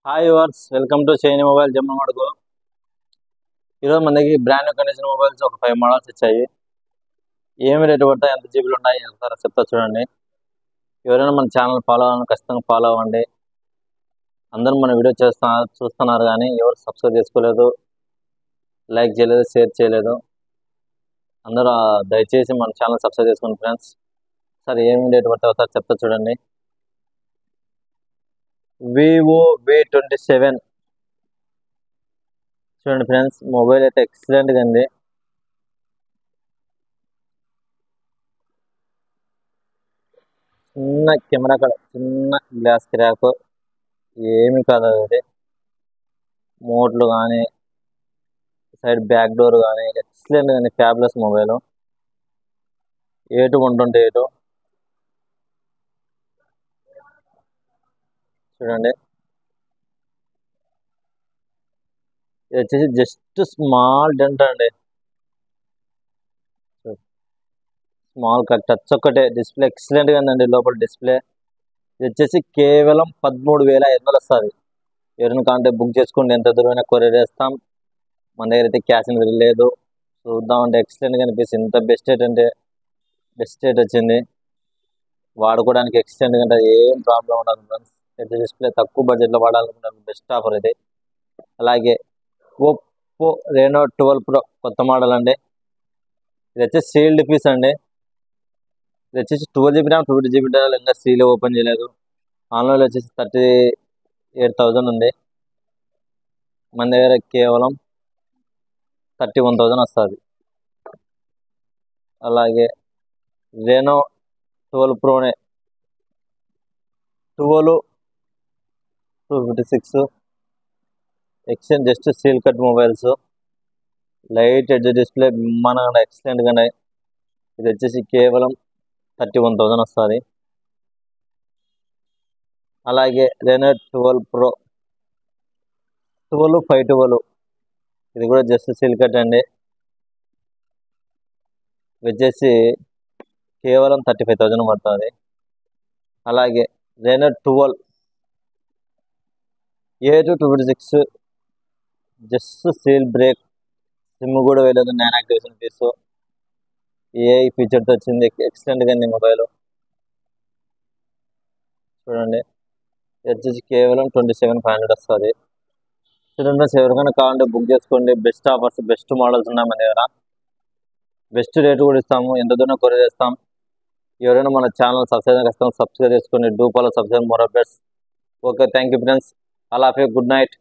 Hi వర్స్ welcome to చైనీ mobile జమ్మడుగు. ఈరోజు మన దగ్గర బ్రాండ్ న్యూ కండిషన్ మొబైల్స్ ఒక 5 మోడల్స్ వచ్చాయి. ఏమి రేటు పడతాయి, ఎంత జీబీలు ఉన్నాయి ఒకసారి చెప్తా చూడండి. ఎవరైనా మన ఛానల్ ఫాలో అవ్వాలని ఖచ్చితంగా ఫాలో అవ్వండి. అందరూ మన వీడియో చూస్తున్నారు కానీ ఎవరు సబ్స్క్రైబ్ చేసుకోలేదు, లైక్ చేయలేదు, షేర్ చేయలేదు. అందరూ దయచేసి మన ఛానల్ సబ్స్క్రైబ్ చేసుకోండి ఫ్రెండ్స్. సరే ఏమి రేటు పడతాయి ఒకసారి చెప్తా చూడండి. వివో V27 చూడండి ఫ్రెండ్స్, మొబైల్ అయితే ఎక్సలెంట్గా ఉంది. చిన్న కెమెరా కూడా, చిన్న గ్లాస్ క్రాక్, ఏమి కాదు అది. మోట్లు కానీ, సైడ్ బ్యాక్ డోర్ కానీ ఎక్సలెంట్ కానీ ఫ్యాబ్లెస్ మొబైల్. A2 128 చూడండి. ఇది వచ్చేసి జస్ట్ స్మాల్ డెంట్ అండి, స్మాల్ కట్ టచ్ ఒక్కటే. డిస్ప్లే ఎక్సలెంట్గా ఉందండి లోపల డిస్ప్లే. ఇది వచ్చేసి కేవలం 13,500 వస్తుంది. ఎవరైనా కాంటే బుక్ చేసుకోండి, ఎంత దూరమైనా కొరియర్ చేస్తాం. మన దగ్గర అయితే క్యాష్ ఆన్ డెలివరీ లేదు. చూద్దామంటే ఎక్సలెంట్గా అనిపిస్తుంది. ఇంత బెస్ట్ రేట్ అంటే బెస్ట్ రేట్ వచ్చింది. వాడుకోవడానికి ఎక్సలెంట్గా ఉంటుంది, ఏం ప్రాబ్లం ఉండదు ఫ్రెండ్స్. పెద్ద డిస్ప్లే తక్కువ బడ్జెట్లో వాడాలనుకుంటాను, బెస్ట్ ఆఫర్ ఇది. అలాగే ఒప్పో Reno 12 Pro కొత్త మోడల్ అండి. ఇది వచ్చేసి సీల్డ్ పీస్ అండి. ఇది వచ్చేసి 12 GB ర్యామ్ 2 GB ఇంకా సీల్ ఓపెన్ చేయలేదు. ఆన్లైన్లో వచ్చేసి 38,000 ఉంది. మన దగ్గర కేవలం 31,000 వస్తుంది. అలాగే Reno 12 Proనే 12 256 exchange just seal cut mobiles, light edge display మన ఎక్సలెంట్గా ఉన్నాయి. ఇది వచ్చేసి కేవలం 31,000 వస్తుంది. అలాగే Reno 12 Pro 512 ఇది కూడా జస్ట్ సీల్ కట్ అండి. ఇది వచ్చేసి కేవలం 35,000 పడుతుంది. అలాగే Reno 12 A2 256 just seal break, SIM కూడా వేయలేదు, నాన్ యాక్టివేషన్ పీస్, ఏఐ ఫీచర్తో వచ్చింది. ఎక్సలెంట్గా ఉంది మొబైల్ చూడండి. ఇది వచ్చేసి కేవలం 27,500 వస్తుంది. చూడండి, ఎవరికైనా కావాలంటే బుక్ చేసుకోండి. బెస్ట్ ఆఫర్స్, బెస్ట్ మోడల్స్ ఉన్నాయి మన దగ్గర. బెస్ట్ రేట్ కూడా ఇస్తాము, ఎంత దూరం కొరియర్ చేస్తాం. ఎవరైనా మన ఛానల్ సబ్స్క్రైబ్ చేసుకోండి. Do follow, subscribe more updates. Okay, thank you friends. All of you, good night.